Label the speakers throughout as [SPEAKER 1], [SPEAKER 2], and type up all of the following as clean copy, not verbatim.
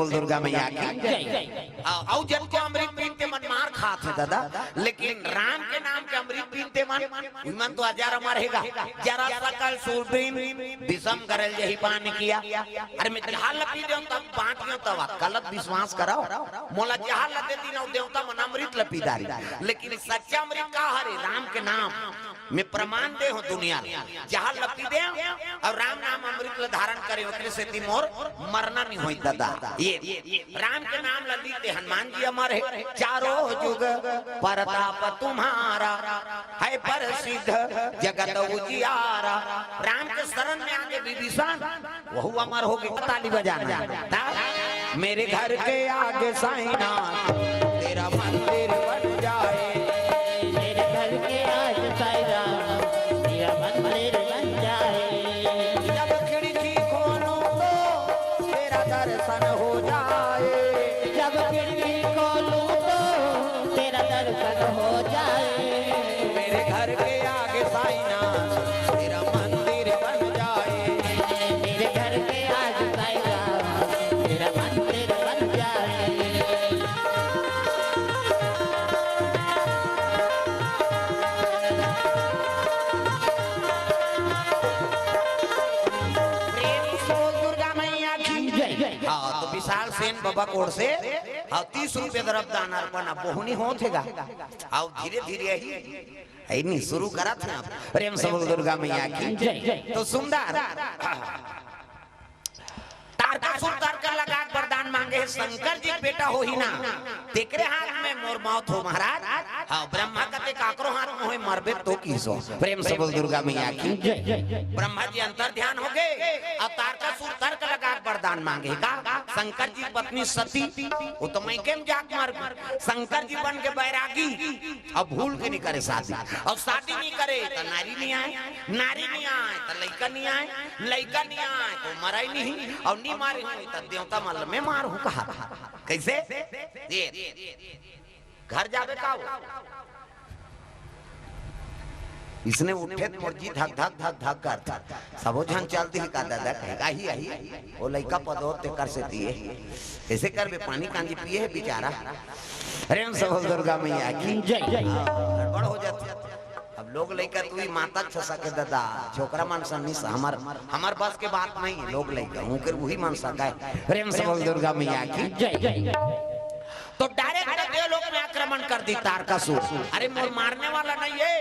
[SPEAKER 1] बोल दुर्गा मैया की। और जन को अमृत पीते मन मार खाते दादा, लेकिन राम के नाम के अमृत पीते मन तो हजार रहेगा। जरा सकल सूरबीन विषम करल यही पान किया। अरे मैं जहां लपी दे तब बांट दियो तब गलत विश्वास कराओ। मोला जहां लते तीनों देवता मन अमृत लपीदारी, लेकिन सच्चा अमृत का हरे राम के नाम में प्रमाण दे हो दुनिया जहां लपी दे और राम नाम अमृत ल धारण करे ओकरे से ती मोर मरना नहीं होई दादा। ये राम के नाम ल लीते हनुमान जी अमर है। चारों जुग परताप तुम्हारा है प्रसिद्ध जगत उजियारा। राम के शरण में आगे विभीषण वहु अमर हो गए। ताली बजाना मेरे घर के आगे साईनाथ तेरा मंदिर बन जाए।
[SPEAKER 2] मेरे घर के आगे साईनाथ तेरा मंदिर बन जाए।
[SPEAKER 1] जब खिड़की खोलूं तो तेरा दर्शन हो जाए।
[SPEAKER 2] जब खिड़की खोलूं तो तेरा दर्शन हो जाए।
[SPEAKER 1] मेरे घर के आगे साईनाथ तेरा मंदिर बन जाए।
[SPEAKER 2] मेरे घर के आगे साईनाथ तेरा मंदिर बन जाए।
[SPEAKER 1] दुर्गा मैया की। हाँ तो विशाल सेन बाबा कोड़ से 30 रुपये दरब दान अर्पण बहुनी हो थेगा। आओ धीरे धीरे ही नहीं शुरू करा था प्रेम से बोल दुर्गा मैया की। तो सुंदर तारकासुर तारका लगा वरदान मांगे है शंकर जी बेटा हो ही ना तेकरे हाथ में मोर मौत हो महाराज। हाँ ब्रह्मा कते काकरो हाथ में होए मरबे तो किसो। प्रेम से बोल दुर्गा मैया की। ब्रह्मा जी अंतर ध्यान हो गए और तारकासुर तर्क लगा वरदान मांगे का शंकर जी पत्नी सती वो तो मैं केम जाग मार। शंकर जी बन के बैरागी अब भूल के नहीं करे शादी और शादी नहीं करे तो नारी नहीं आए, नारी नहीं आए तो लड़का नहीं आए, लड़का नहीं आए तो मरा ही नहीं और नहीं मारे तो देवता मल में मार हूं कहा। कैसे घर जावे का इसने उठे मुर्जी धक धक धक धक करता सबो जन चलती ही का दादा कहेगा ही आई वो लड़का पदो ते कर से दिए ऐसे कर बे पानी कांजी पिए है बेचारा। अरे हम सब दुर्गा मैया की गड़बड़ हो जाती। अब लोग लेकर तू ही माता छसा के दादा छोकरा मान सन्नी हमार बस के बात नहीं है। लोग लेकर हूं कर वही मान सका है। प्रेम से बोल दुर्गा मैया की। तो डायरेक्ट देवलोक में आक्रमण कर दी तारकासुर। अरे मोर मारने वाला नहीं है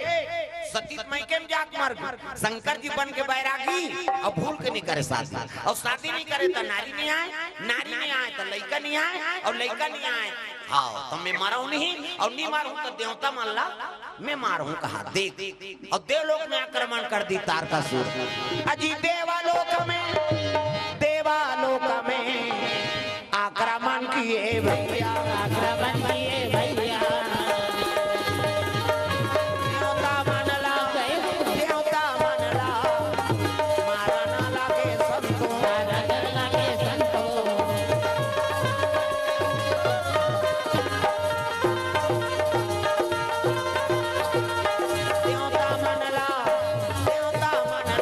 [SPEAKER 1] सती मैं केम जाग मार। शंकर जी बन के बैरागी और भूल के नहीं करे शादी और शादी नहीं करे तो नारी नहीं आए, नारी नहीं आए तो लड़का नहीं आए और लड़का नहीं आए हाँ तो मैं मारू नहीं और नहीं मारू तो देवता मान ला मैं मारू कहा। देख और देवलोक में आक्रमण कर दी तारकासुर। अजी देवालोक में आक्रमण किए भैया,
[SPEAKER 2] आक्रमण किए भैया।
[SPEAKER 1] देवता मनला मारना लागे संतो,
[SPEAKER 2] मारना लागे संतो।
[SPEAKER 1] देवता मनला मारना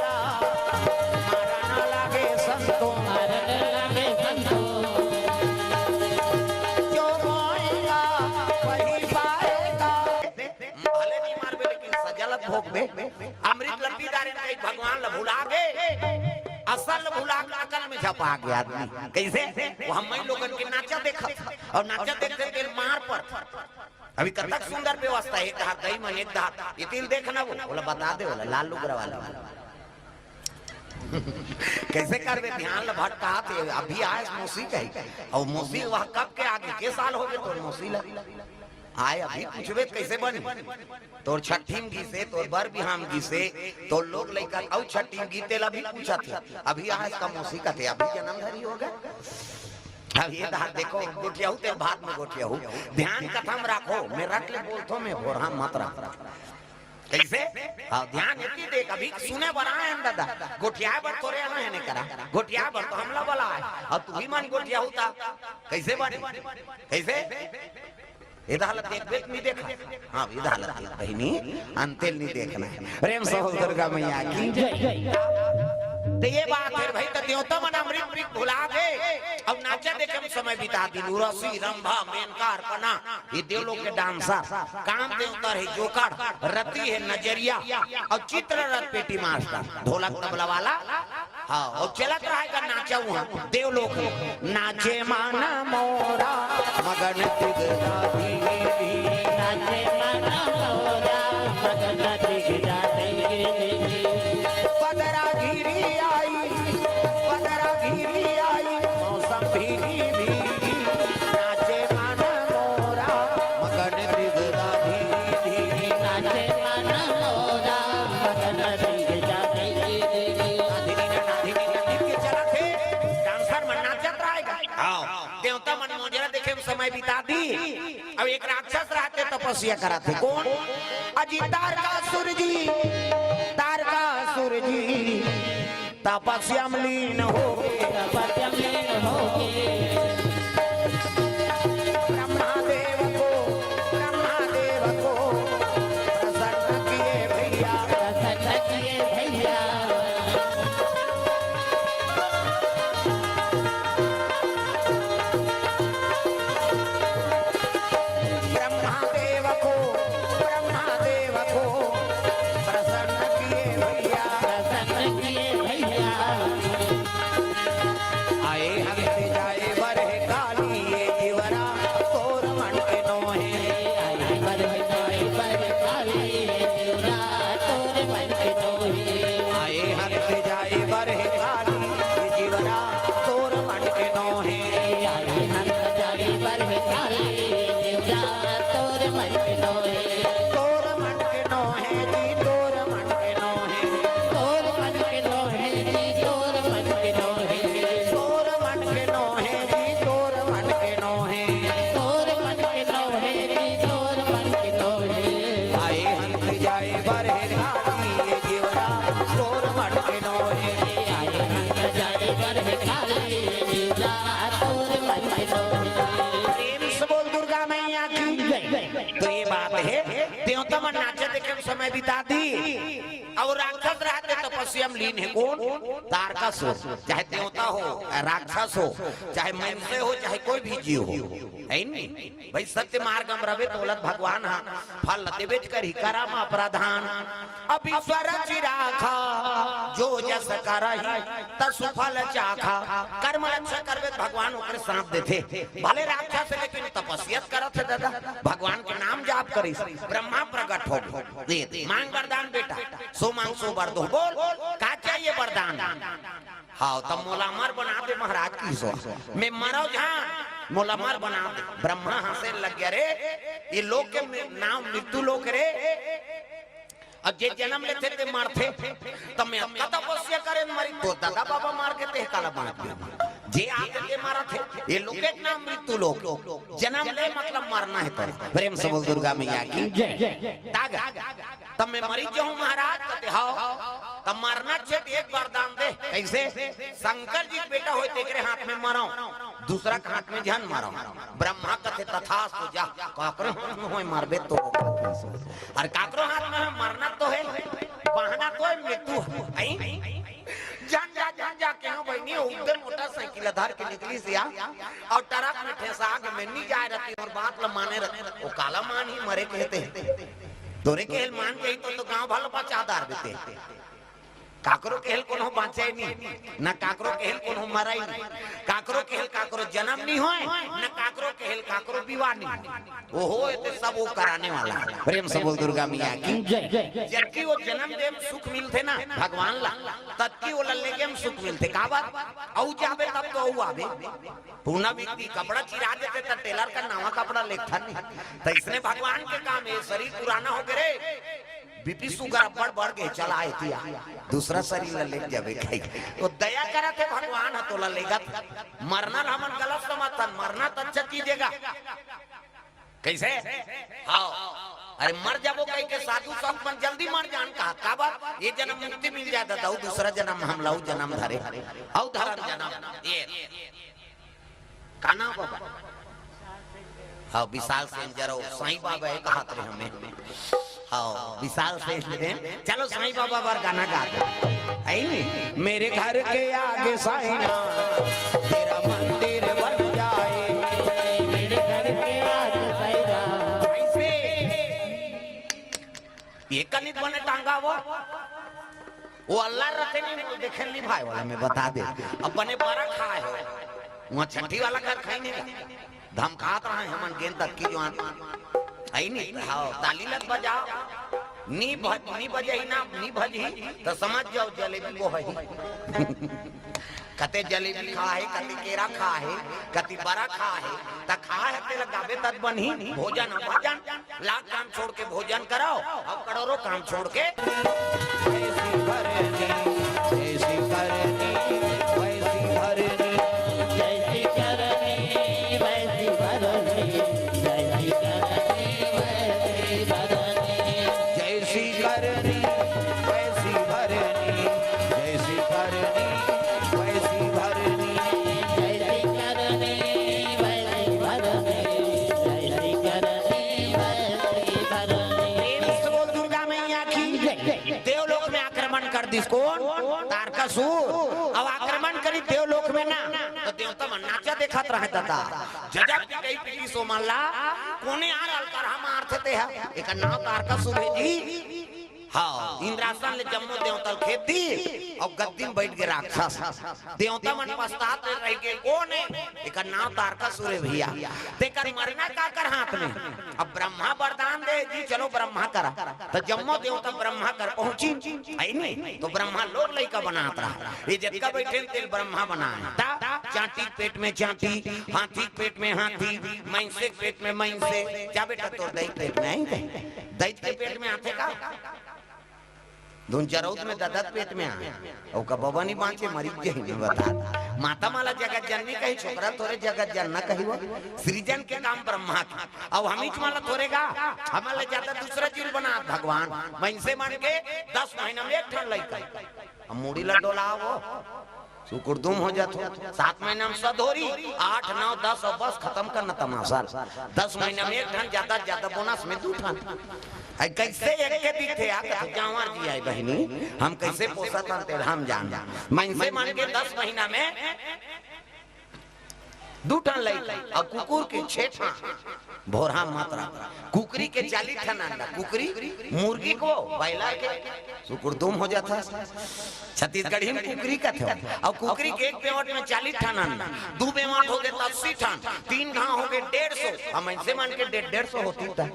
[SPEAKER 1] लागे संतो,
[SPEAKER 2] मारना लागे संतो।
[SPEAKER 1] जो मोएगा वही पाएगा। भले नहीं मारबे लेकिन सजलत भोग बे अमृत लपीदारे नहीं भगवान ल भुला गए असल भुला के अकल में झपा गया आदमी। कैसे वो हम लोगन के नाचा देखा और नाचा देखते देर मार पर अभी कतक सुंदर व्यवस्था है। एक हाथ दही मन एक हाथ ये तिल देखना बोला बता दे बोला लाल लुगरा वाला कैसे कर दे ध्यान ल भटका थे। अभी आए मौसी कही और मौसी वह कब के आगे के साल हो गए तो मौसी आए अभी पूछबे कैसे बनी तोर छठीम गी से तोर बर बिहाम गी से तो लोग लेकर और छठीम गीते ला भी पूछा थे। अभी आज का मौसी का थे अभी जन्म धरी हो गए। अब ये देखो गोठिया तेरे भात में गोठिया ध्यान कथम रखो मैं रख ले बोलतो में हो रहा मत रख कैसे ध्यान इतनी देख अभी सुने बना है दादा गोठिया बर तोरे ना है नहीं करा गोठिया बर तो हमला बोला है और तू भी मन गोठिया होता कैसे बने कैसे इधर हालत देख नहीं देखा। हाँ इधर हालत बहनी अंतेल नहीं देखना है। प्रेम से दुर्गा मैया की। तो ये बात है भाई, तो देवता मन अमृत भुला गए अब नाचा देखे हम समय बिता दी। उर्वशी, रंभा, मेनका, अर्पणा, ये देवलोक के डांसर, काम देवता है जोकर, रति है नजरिया और चित्ररथ पेटी मास्टर, ढोलक तबला वाला। हाँ, और चलत रहेगा नाचा वहाँ देवलोक में। नाचे माना मोरा मगन तिगरा दीदी,
[SPEAKER 2] नाचे माना मोरा मगन तिगरा दीदी।
[SPEAKER 1] पदरा घिरी आई मौसम भीगी भीगी, नाचे माना मोरा मगन तिगरा दीदी,
[SPEAKER 2] नाचे माना मोरा मगन तिगरा दीदी।
[SPEAKER 1] देवता मन मोजरा देखे में समय बिता दी। अब एक राक्षस रहते तपस्या कराते, कौन? अजी तारकासुर जी तपस्या में लीन हो गए, ब्रह्मादेव को प्रसन्न किए भैया। ब्रह्मादेव को प्रसन्न किए भैया। आए हंसते जाए बरहे काली ये जीवरा तोर मन के नोहे। आए हंसते जाए बरहे काली ये जीवरा तोर मन के नोहे। तोर मन के नोहे। जी तोर मन के नोहे। तोर मन के नोहे जी तोर मन के नोहे। आए हंसते जाए बरहे काली ये जीवरा तोर मन के नोहे। प्रेम से बोल दुर्गा मैया की। तो ये बात है, देवता मन नाचे देखे में समय बिता दी और राक्षस रहते तपस्या में लीन है। कौन? तारकासुर, चाहे देवता हो राक्षस हो, चाहे मनुष्य हो, चाहे कोई भी जीव हो, है नहीं भाई। सत्य मार्ग में रवे दौलत भगवान हा, फल देवेज कर ही कराम अपराधान। अब ईश्वर चिराखा जो जस करहि तसु फल चाखा। कर्म अच्छा करवे भगवान ओकरे साथ देते। भले राक्षस है लेकिन तपस्या करत है दादा, भगवान के नाम जाप करी। ब्रह्मा प्रकट हो दे मांग वरदान बेटा, सो मांग सो वर दो। बोल का चाहिए वरदान? हाँ तब मोलामार बना दे महाराज की सो मैं मरो जहाँ मोलामार बना दे। ब्रह्मा हंसे लग गया रे, ये लोग के नाम मृत्यु लोग रे। अब जे जन्म लेते थे मरते तब मैं तपस्या करे मरी तो दादा बाबा मार के ते काला बना दिया। जे आगे के मारा थे ये लोग के नाम मृत्यु लोग, जन्म ले मतलब मरना है। तो प्रेम से बोल दुर्गा मैया की। तब मैं मरी जाऊं महाराज कहते हाँ तब मरना चाहिए एक वरदान दे। कैसे? शंकर जी बेटा हो तेरे हाथ में मरो, दूसरा के हाथ में जहन मारो। ब्रह्मा कहते तथास्तु जा। काकरो हाथ में होए मारबे तो और काकरो हाथ में मरना तो है, बहाना तो है मृत्यु है। जान जा के हो बहनी उधर मोटरसाइकिल आधार के निकली सिया और ट्रक में ठेसा के में नहीं जा रहती और बात ल माने रहती। वो काला मान ही मरे कहते तोरे के हेल मान गई तो गांव भल बचादार देते। काकरो के हेल कोनो बाँचे नहीं, न काकरो के हेल कोनो मराई नहीं। काकरो के हेल काकरो जन्म नहीं होए, न काकरो के हेल काकरो विवाह नहीं। वो हो तो सब वो कराने वाला है। प्रेम से बोल दुर्गा मैया की। जबकि वो जन्म दे में सुख मिलते ना भगवान ला, तत्की वो लल्ले के में सुख मिलते। का बात औ जाबे तब तो औ आवे। पूना व्यक्ति कपड़ा चिरा देते तो टेलर का नवा कपड़ा लेता नहीं। तो इसने भगवान के काम है, शरीर पुराना हो गए बीपी शुगर बढ़ गए चला आती दूसरा शरीर ले जावे तो दया करा थे भगवान तो लेगा। मरना हमन गलत समर्थन, मरना तो अच्छा कीजिएगा। कैसे? हाँ अरे मर जाबो कहीं के साधु संत मन जल्दी मर जान कहा का बात ये जन्म मुक्ति मिल जाता था, दूसरा जन्म हम लाऊ जन्म धरे औ धरम जन्म ये काना बाबा। हाँ विशाल सेन जरो साईं बाबा एक हाथ रे हमें हाँ विशाल से स्टूडेंट चलो साईं बाबा पर गाना गा दो आई नहीं मेरे घर के आगे साईना तेरा मंदिर बन जाए
[SPEAKER 2] मेरे घर के आगे साईरा
[SPEAKER 1] ऐसे ये कनित बने टांगा वो अल्लाह रखे नहीं देखे नहीं भाई वाला मैं बता दे अब बने बड़ा खाए हो वहाँ छठी वाला घर खाई नहीं धमकात रहा है हमन गेंद तक की जो आई नहीं हाँ ताली लग बजाओ नी बजे ना नी भजी तो समझ जाओ जलेबी वो है कते जलेबी खा है कते केरा खा है कते बड़ा खा है त खा है ते लगाबे तद बनी भोजन भोजन लाख काम छोड़ के भोजन कराओ अब करोड़ों काम छोड़ के ऐसी करनी ऐसी करनी वैसी भरनी
[SPEAKER 2] जैसी करनी वैसी भरनी जैसी करनी वैसी भरनी
[SPEAKER 1] जैसी करनी वैसी भरनी जैसी करनी वैसी भरनी
[SPEAKER 2] जैसी करनी वैसी भरनी जैसी करनी वैसी भरनी
[SPEAKER 1] प्रेम से बोल दुर्गा मैया की देवलोक में आक्रमण कर दिस कौन तारकासुर अब आक्रमण करी देवलोक में ना तो देवता मन नाचा देखत रहे दादा जजब की कई पीली सो मानला कोने आ रहल कर हम आरथते है एक नाम तारकासुर है जी हाँ इंद्रासन ले जम्मू देवता खेत दी और गद्दी में बैठ के राक्षस देवता मन पछतात रह गए कौन है एक नाम तारकासुर है भैया तेकर मरना का कर हाथ में अब ब्रह्मा वरदान दे जी चलो ब्रह्मा करा तो जम्मो देवता ब्रह्मा कर पहुंची आई नहीं तो ब्रह्मा लोग लइका बनात रहा ये जतका बैठे तेल ब्रह्मा बनाए चाटी पेट में चाटी हाथी पेट में हाथी मैंसे पेट में मैंसे क्या बेटा तोर दही पेट में आई दही के पेट में आते का धुन चरौत में ददत पेट में आए और का बाबा नहीं बांचे मरीज के ही बता माता माला जगत जननी कही छोकरा तोरे जगत जनना कही वो सृजन के काम ब्रह्मा की अब हम ही माला तोरेगा हमारे ज्यादा दूसरा जीव बना भगवान मैंसे मान के 10 महीना में एक ठन लइका अब मूड़ी लडोला वो सुकुरदुम हो जातो 7 महीना में सधोरी 8 9 10 और बस खत्म करना तमाशा 10 महीना में एक ठन ज्यादा बोनस में 2 ठन कैसे एक के दी थे आप जावर जी आई बहनी हम कैसे पोसा था हम जान मैं मान के 10 महीना में 2 ठन लई और कुकुर के 6 ठन भोरा मात्रा कुकरी के 40 ठन अंडा कुकरी मुर्गी को बैला के सुकुरदुम हो जाता छत्तीसगढ़ी में कुकरी का थे और कुकरी के एक बेवट में 40 ठन अंडा 2 बेवट हो गए 80 ठन 3 घा हो गए 150 हम ऐसे मान के 150 होती था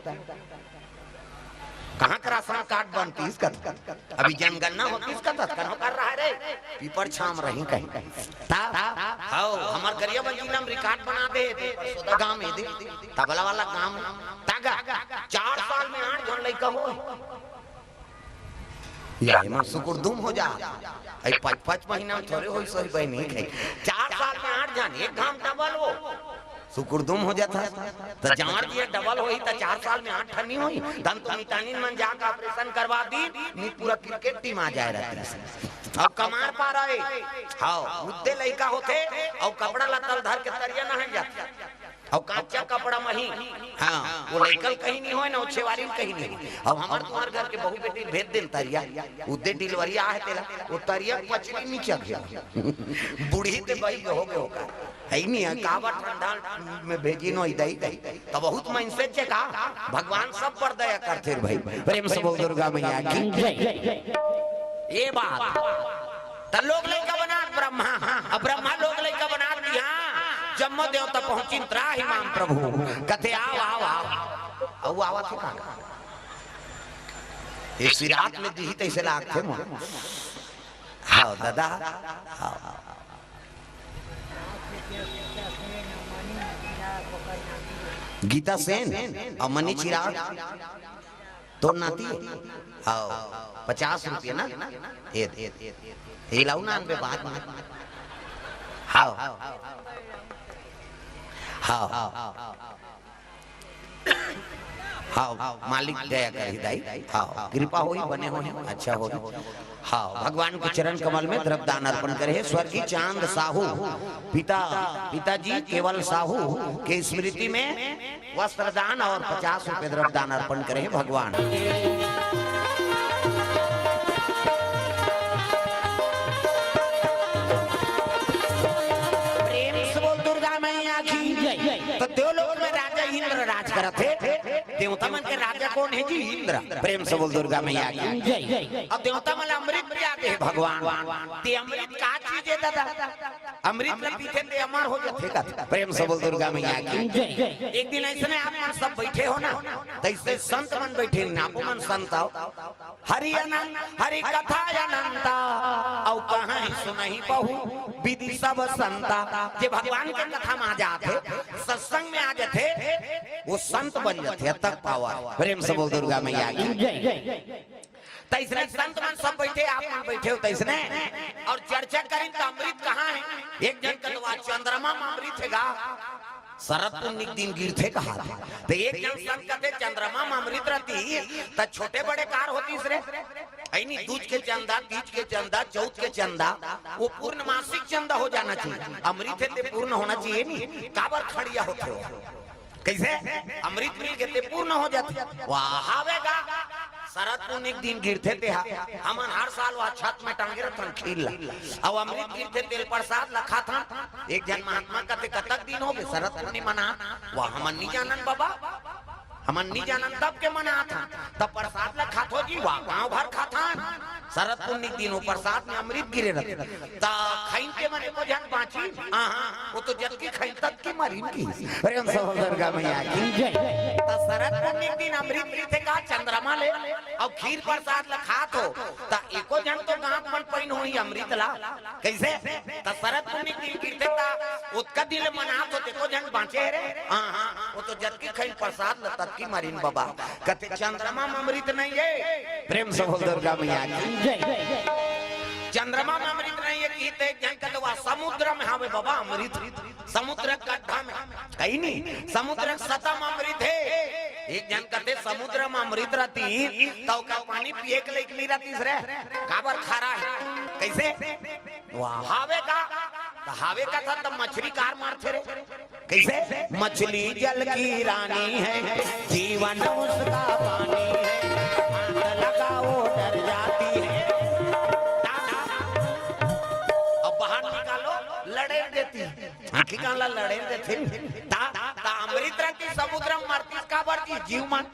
[SPEAKER 1] कहाँ का राशन कार्ड बनती इसका अभी जनगणना होती इसका कहाँ कर रहा है रे पीपर छाम रही कहीं हाँ हमार गरियाबंद जिला में रिकॉर्ड बना दे सोदा गांव में दे तबला वाला काम तागा 4 साल में 8 जन लड़का हो या मन सुकुरदुम हो जा आई 5 महीना में थोड़े होई सही बहन नहीं खाई 4 साल में 8 जन एक घाम डबल हो सुकुरदुम हो जाता तो जावर जी डबल होई तो 4 साल में 8 ठन नहीं होई तन तो मितानिन मन जाकर ऑपरेशन करवा दी नी पूरा क्रिकेट टीम आ जाए रहती अब कमार पा रहे हाँ मुद्दे लइका होते और कपड़ा लत्ता धर के तरिया नहीं जाते और कच्चा कपड़ा मही हाँ वो लइकल कहीं नहीं होए ना छेवारी कहीं नहीं अब हमार तुम्हार घर के बहू बेटी भेज दिल तरिया उदे डिलीवरी आ है तेरा वो तरिया पचली नीचे गया बूढ़ी ते बई हो गए होगा है नहीं है कावा ठंडा में भेजी नो इदई गई तो बहुत मन से का भगवान सब पर दया करते भाई प्रेम से बोल दुर्गा मैया की ये बात त लोग लइका बना ब्रह्मा अब ब्रह्मा लोग लइका बना दिया जम्मो देवता पहुंची त्राहि माम प्रभु कथे आओ आओ आओ औ आवा थे का इस रात में दी तैसे लाग थे मो हां दादा हां गीता सेन और मनी चिराग तो नाती आओ 50 रुपये ना ये लाऊ ना पे बात में हां हां हाँ मालिक दया करी दाई, हाँ कृपा होई बने हो अच्छा हो। हाँ भगवान के चरण कमल में द्रव्य दान अर्पण करे। स्वर्गीय चांद साहू पिताजी केवल साहू के स्मृति में वस्त्र दान और 50 रुपए द्रव्य दान अर्पण करे भगवान। तो देवलोक में राजा इंद्र राज करत थे। देवता मन के राजा कौन है जी? इंद्र। प्रेम से बोल दुर्गा मैया की। अब देवता मन अमृत पियाते हैं भगवान। ते अमृत का चीज है दादा? अमृत में पीते ते अमर हो जाते का। प्रेम से बोल दुर्गा मैया की। एक दिन ऐसे आप मन सब बैठे हो ना, तैसे संत मन बैठे नापो मन संत आओ। हरि अनंत हरि कथा अनंत औ कहां सुनहि बहु विधि सब संता। जे भगवान के कथा में आ जाते, सत्संग में आ जाते, वो संत बन जाते तक पावा। प्रेम से बोल दुर्गा मैया की। तैसने संत मन सब बैठे, आप मन बैठे हो तैसने और चर्चा करें तो अमृत कहाँ है? एक जन कलवा चंद्रमा में अमृत है गा, शरद पुण्य दिन गिरते कहा। तो एक जन संत कहते चंद्रमा में अमृत रहती तो छोटे बड़े कार होती रे ऐनी दूज के चंदा, तीज के चंदा, चौथ के चंदा, वो पूर्ण मासिक चंदा हो जाना चाहिए। अमृत है ते पूर्ण होना चाहिए नहीं, काबर खड़िया होते हो कैसे? अमृत मिल के ते पूर्ण हो जाते। वाह आवेगा शरद पुण्य दिन गिरते थे हमन हर साल वह छत में टांगे रहते खील और अमृत गिरते तेल प्रसाद लखा था। एक जन महात्मा कहते कतक दिन हो गए शरद पुण्य मना, वह हमन नहीं जानन बाबा, हमन नहीं जानन तब के मना था। तब प्रसाद लखा थो जी, वह गाँव भर खाता शरद पुण्य दिन वो प्रसाद में अमृत गिरे रहते ता खाइन के मने को जन बाची। हां वो तो जब की खाइन तक की मरी की। प्रेम से दुर्गा मैया की। ता शरद पुण्य दिन अमृत गिरते का चंद्रमा ले और खीर प्रसाद लखा तो ता एको जन तो गांव मन पहिन होई अमृत ला कैसे? ता शरद पुण्य दिन गिरते ता उसका दिन मना तो देखो जन बाचे रे। हां वो तो जब की खाइन प्रसाद ल तक की मरीन बाबा कहते चंद्रमा में अमृत नहीं है। प्रेम से दुर्गा मैया की। चंद्रमा में अमृत नहीं है कहते जन कहते वह समुद्र में हवे बाबा अमृत। समुद्र गड्ढा में कहीं नहीं, समुद्र सतह में अमृत है। एक जन कहते समुद्र में अमृत रहती तो का पानी पिए के लायक नहीं रहती रे, काबर खारा है कैसे? वाह हावे का हावे का था तब मछली कार मारते रे कैसे? मछली जल की रानी है, जीवन उसका पानी है, हाथ लगाओ डर जाती है। अब बाहर निकालो लड़े देती, आखिर काला लड़े देती। अमृत रहती समुद्र में मरती का बढ़ती जीव मान।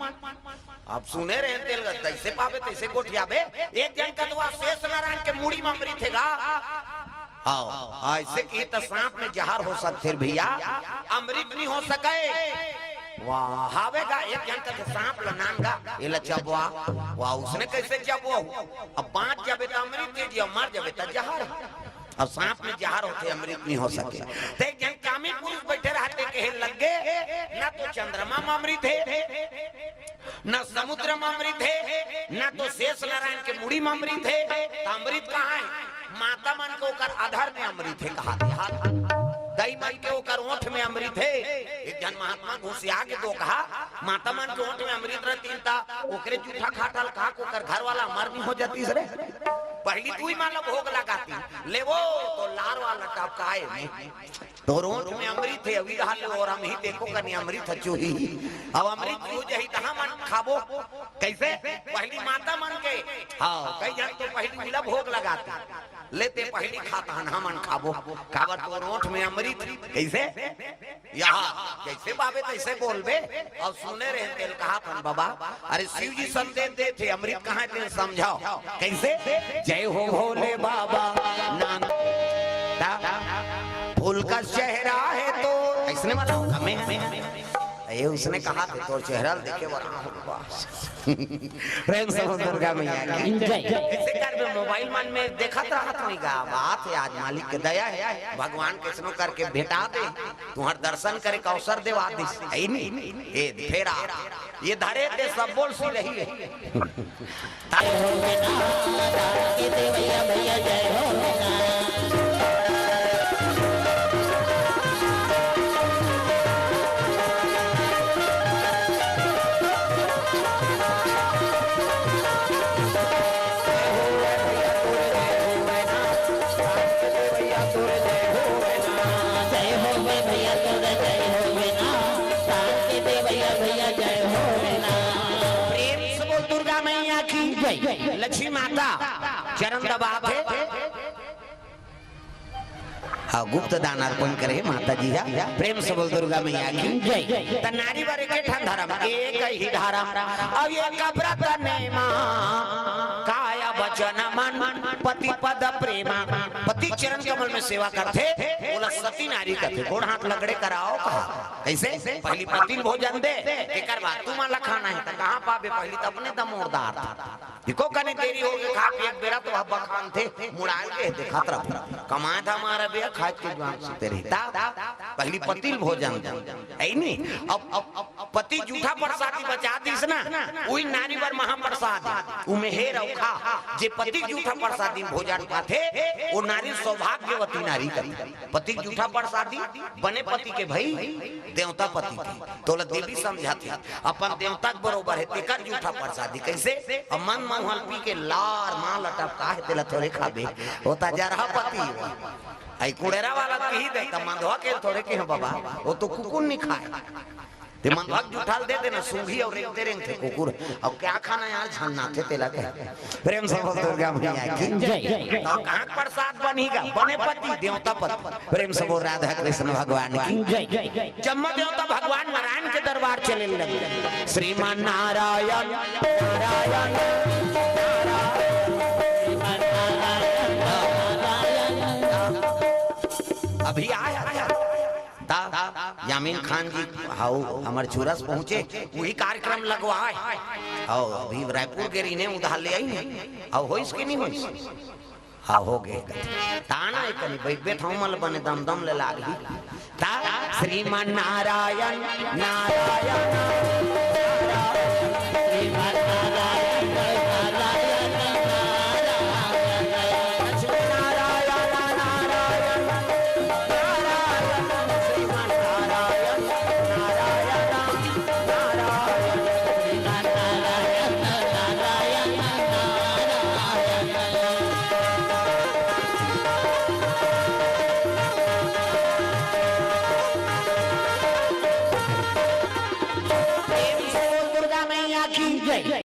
[SPEAKER 1] आप सुने रहे तेल तैसे पावे तैसे गोठियाबे। एक जन कदवा शेष नारायण के मुड़ी में अमृत है हाँ ऐसे की तो सांप में जहर हो सकते भैया, अमृत नहीं हो सके। वाह हावेगा एक जन का सांप लनानगा ये लचबवा वाह उसने कैसे चबवा? अब बांट जाबे तो अमृत दे दिया, मर जाबे तो जहर। अब सांप में जहर होते अमृत नहीं हो सके। तो एक जन कामी पुरुष बैठे रहते कहे लगे ना तो चंद्रमा में अमृत है, न समुद्र में अमृत है, न तो शेष नारायण के मुड़ी में अमृत है। तो अमृत कहाँ है? माता मन को कर आधार में अमृत है कहा, दई मन के ओकर ओठ में अमृत है। एक जन महात्मा घुसिया के तो कहा माता मन के ओठ में अमृत रहती ता ओकरे जूठा खाटल कहा को कर घर वाला मर नहीं हो जाती रे। पहली तू ही मान लो भोग लगाती ले वो तो लार वाला टपकाए में तो ओठ में अमृत है अभी हाल और हम ही देखो कनी अमृत चूही। अब अमृत हो जाही तहां मन खाबो कैसे? पहली माता मन के हां कई जन तो पहली मिला भोग लगाती लेते पहली खाता हन हमन खाबो काबर तो ओठ में अमृत कैसे? यहाँ जैसे बाबे तैसे बोलबे। और सुने रहे तेल कहा पन बाबा अरे शिव जी संदेश दे थे अमृत कहाँ थे समझाओ कैसे? जय हो भोले बाबा नाम फूल का चेहरा है तो ऐसने वाला हमें ये उसने कहा था तो चेहरा देखे प्रेम से दुर्गा मैया ऐसे कर मोबाइल मन में देखा रहा नहीं गा बात है आज मालिक के दया है भगवान कृष्ण करके भेटा दे तुम्हार दर्शन करे का अवसर देवा दे नहीं ये फेरा ये धरे दे सब बोल सी रही है। लक्ष्मी माता चरण दबाते हाँ गुप्त दान अर्पण करे माता जी हा प्रेम से बोल दुर्गा मैया की जय। त नारी वर के धर्म एक ही धर्म अब ये व्रत नेमा काया वचन मन पति पद प्रेमा पति चरण कमल में सेवा करते बोला सती नारी करते गोड़ हाथ लगड़े कराओ कहा कैसे पहली पति भोजन दे एकर बाद तू माला खाना है त कहां पाबे पहली त अपने दमोरदार इको कने देरी हो गई खा पी एक बेरा तो हब्बा खान थे मुड़ाल के देखा तरफ कमाया था हमारा बेरा खाद के जुआन सुते रहता पहली पति भोजन है नहीं अब पति जूठा प्रसादी बचा दीस ना वही नारी वर महाप्रसाद उमे हे रखा जे पति जूठा प्रसादी भोजन पाथे वो नारी सौभाग्यवती नारी करी पति जूठा प्रसादी बने पति के भाई देवता पति के तोला देवी समझाती अपन देवता के बरोबर है तेकर जूठा प्रसादी कैसे अब मन महल पी के लार मां लटका है तेला थोड़े खाबे होता जा रहा पति आई कुड़ेरा वाला कही दे त मंधवा के थोड़े के बाबा वो तो कुकुर नहीं खाए ते मंधवा जुठाल दे देना सूंघी और रेंगते रेंगते कुकुर अब क्या खाना यार छन्ना थे तेला के प्रेम से बोल दुर्गा मैया की जय। तो कहां प्रसाद बनेगा बने पति देवता पति प्रेम से बोल राधा कृष्ण भगवान की जय। जब देवता भगवान नारायण के दरबार चले लगे श्रीमान नारायण नारायण अभी आया यामीन खान जी हाउ हमारे चूरस पहुंचे वही कार्यक्रम लगवाए आओ अभी रायपुर के रीने उधार ले आई नहीं आओ हो इसके नहीं हो हाँ हो गए ताना एक नहीं बैठ बैठ मल बने दम दम ले लागी ता श्रीमान नारायण नारायण